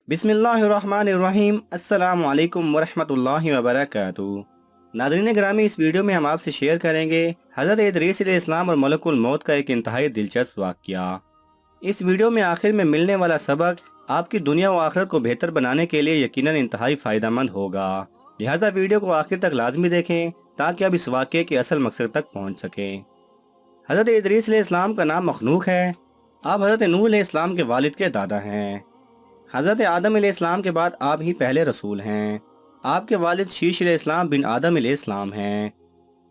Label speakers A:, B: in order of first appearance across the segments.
A: बिस्मिल्लाहिर्रहमानिर्रहीम। अस्सलाम वालेकुम वरहमतुल्लाहि वबरकातुहू। नाज़रीन ग्रामी, इस वीडियो में हम आपसे शेयर करेंगे हज़रत इदरीस अलैहिस्सलाम और मलकुल मौत का एक इंतहाई दिलचस्प वाक़या। इस वीडियो में आखिर में मिलने वाला सबक आपकी दुनिया व आखिरत को बेहतर बनाने के लिए यकीनन इंतहाई फ़ायदेमंद होगा। लिहाजा वीडियो को आखिर तक लाजमी देखें ताकि आप इस वाक़ये के असल मकसद तक पहुँच सकें। हज़रत इदरीस अलैहिस्सलाम का नाम मखलूक है। आप हज़रत नूह अलैहिस्सलाम के वालिद के दादा हैं। हज़रत आदम अलैहिस्सलाम के बाद आप ही पहले रसूल हैं। आपके वालिद शीश अलैहिस्सलाम बिन आदम अलैहिस्सलाम हैं।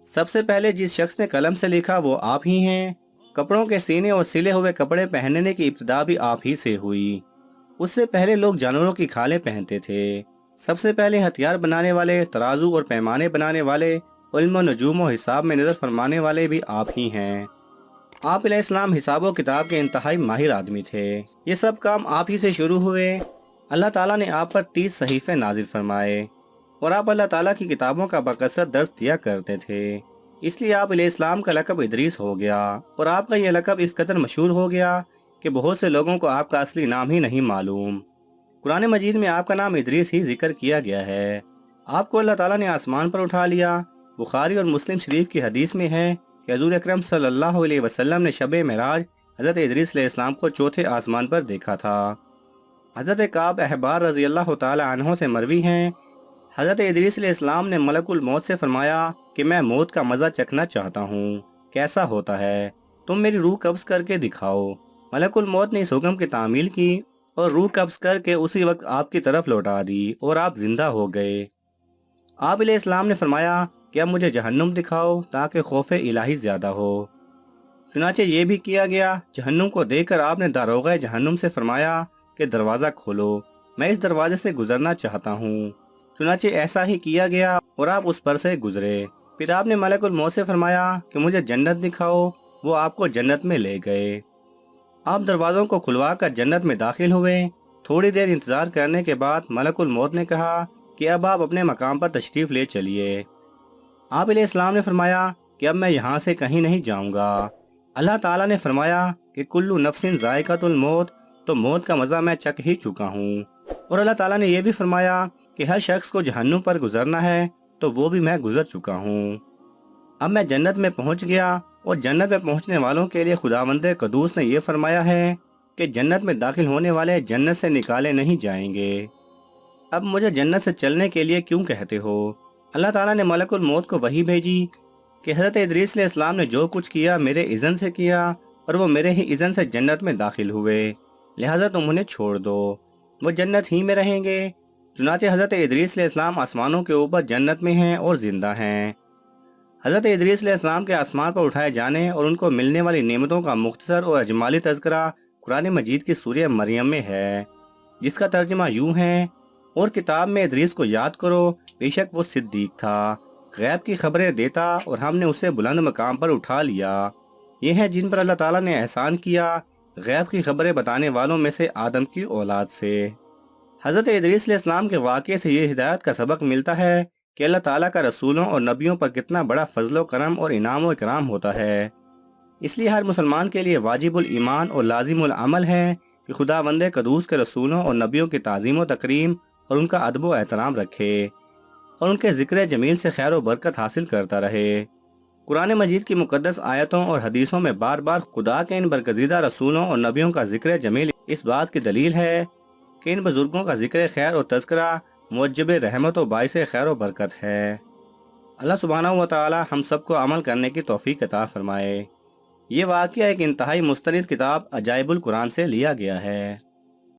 A: सबसे पहले जिस शख्स ने कलम से लिखा वो आप ही हैं। कपड़ों के सीने और सिले हुए कपड़े पहनने की इब्तिदा भी आप ही से हुई। उससे पहले लोग जानवरों की खालें पहनते थे। सबसे पहले हथियार बनाने वाले, तराजू और पैमाने बनाने वाले, इल्म नजूम और हिसाब में नज़र फरमाने वाले भी आप ही हैं। आप अलैहिस्सलाम हिसाब व किताब के इंतहाई माहिर आदमी थे। ये सब काम आप ही से शुरू हुए। अल्लाह ताला ने आप पर 30 सहीफे नाजिल फरमाए और आप अल्लाह ताला की किताबों का बकसरत दर्स दिया करते थे। इसलिए आप अलैहिस्सलाम का लक़ब इदरीस हो गया और आपका यह लक़ब इस कदर मशहूर हो गया कि बहुत से लोगों को आपका असली नाम ही नहीं मालूम। कुरान मजीद में आपका नाम इदरीस ही जिक्र किया गया है। आपको अल्लाह ताला ने आसमान पर उठा लिया। बुखारी और मुस्लिम शरीफ की हदीस में है कि हज़ूर अकरम सल्लल्लाहु अलैहि वसल्लम ने शब मेराज हज़रत इदरीस अलैहिस्सलाम को चौथे आसमान पर देखा था। हज़रत काब अहबार रज़ी अल्लाह तआला अन्हो से मरवी हैं, हज़रत इदरीस अलैहिस्सलाम ने मलकुल मौत से फरमाया कि मैं मौत का मज़ा चखना चाहता हूँ, कैसा होता है, तुम मेरी रूह कब्ज़ करके दिखाओ। मलकुल मौत ने इस हुक्म की तामील की और रूह कब्ज़ करके उसी वक्त आपकी तरफ लौटा दी और आप जिंदा हो गए। आप अलैहिस्सलाम ने फरमाया कि अब मुझे जहन्नुम दिखाओ ताकि खौफे इलाही ज़्यादा हो। चुनाचे ये भी किया गया। जहन्नुम को देखकर आपने दारोगा जहन्नुम से फरमाया कि दरवाज़ा खोलो, मैं इस दरवाजे से गुजरना चाहता हूँ। चुनाचे ऐसा ही किया गया और आप उस पर से गुजरे। फिर आपने मलकुल मौत से फरमाया कि मुझे जन्नत दिखाओ। वो आपको जन्नत में ले गए। आप दरवाज़ों को खुलवा कर जन्नत में दाखिल हुए। थोड़ी देर इंतज़ार करने के बाद मलकुल मौत ने कहा कि अब आप अपने मकाम पर तशरीफ़ ले चलिए। आप अलैहिस्सलाम ने फरमाया कि अब मैं यहाँ से कहीं नहीं जाऊँगा। अल्लाह ताला ने फरमाया कि कुल्लु नफ्सिन ज़ायक़तुल मौत, तो मौत का मज़ा मैं चख ही चुका हूँ। और अल्लाह ताला ने यह भी फरमाया कि हर शख्स को जहन्नुम पर गुजरना है, तो वो भी मैं गुजर चुका हूँ। अब मैं जन्नत में पहुँच गया और जन्नत में पहुँचने वालों के लिए खुदावंद क़ुद्दूस ने यह फरमाया है कि जन्नत में दाखिल होने वाले जन्नत से निकाले नहीं जाएंगे। अब मुझे जन्नत से चलने के लिए क्यों कहते हो? अल्लाह ताला ने मलकुल मौत को वही भेजी कि हज़रत इदरीस अलैहिस्सलाम ने जो कुछ किया मेरे इज़्न से किया और वो मेरे ही इज़्न से जन्नत में दाखिल हुए, लिहाजा तुम उन्हें छोड़ दो, वो जन्नत ही में रहेंगे। चुनाचे हज़रत इदरीस अलैहिस्सलाम आसमानों के ऊपर जन्नत में हैं और ज़िंदा हैं। हज़रत इदरीस अलैहिस्सलाम के आसमान पर उठाए जाने और उनको मिलने वाली नेमतों का मुख्तसर और अजमाली तज़किरा कुरान मजीद की सूरह मरियम में है, जिसका तर्जुमा यूँ है, और किताब में इदरीस को याद करो, बेशक वो सिद्दीक था, गैब की खबरें देता और हमने उसे बुलंद मकाम पर उठा लिया। ये हैं जिन पर अल्लाह ताला ने एहसान किया, गैब की खबरें बताने वालों में से आदम की औलाद से। हज़रत इदरीस अलैहिस्सलाम के वाक़े से ये हिदायत का सबक मिलता है कि अल्लाह ताला का रसूलों और नबियों पर कितना बड़ा फजलो करम और इनाम व इकराम होता है। इसलिए हर मुसलमान के लिए वाजिबुल ईमान और लाजिमुल अमल है कि खुदावंद क़ुद्दूस के रसूलों और नबियों की ताज़ीम व तकरीम और उनका अदब व एहतराम रखे और उनके ज़िक्र जमील से खैर व बरकत हासिल करता रहे। कुरान मजीद की मुक़द्दस आयतों और हदीसों में बार बार खुदा के इन बरगज़ीदा रसूलों और नबियों का ज़िक्र जमील इस बात की दलील है कि इन बुजुर्गों का ज़िक्र खैर और तज़किरा मुअज्जब रहमत व बाइस खैर व बरकत है। अल्लाह सुब्हानहू व तआला हम सबको अमल करने की तौफीक अता फरमाए। ये वाक़या एक इंतहाई मुस्तनिद किताब अजाइबुल कुरान से लिया गया है।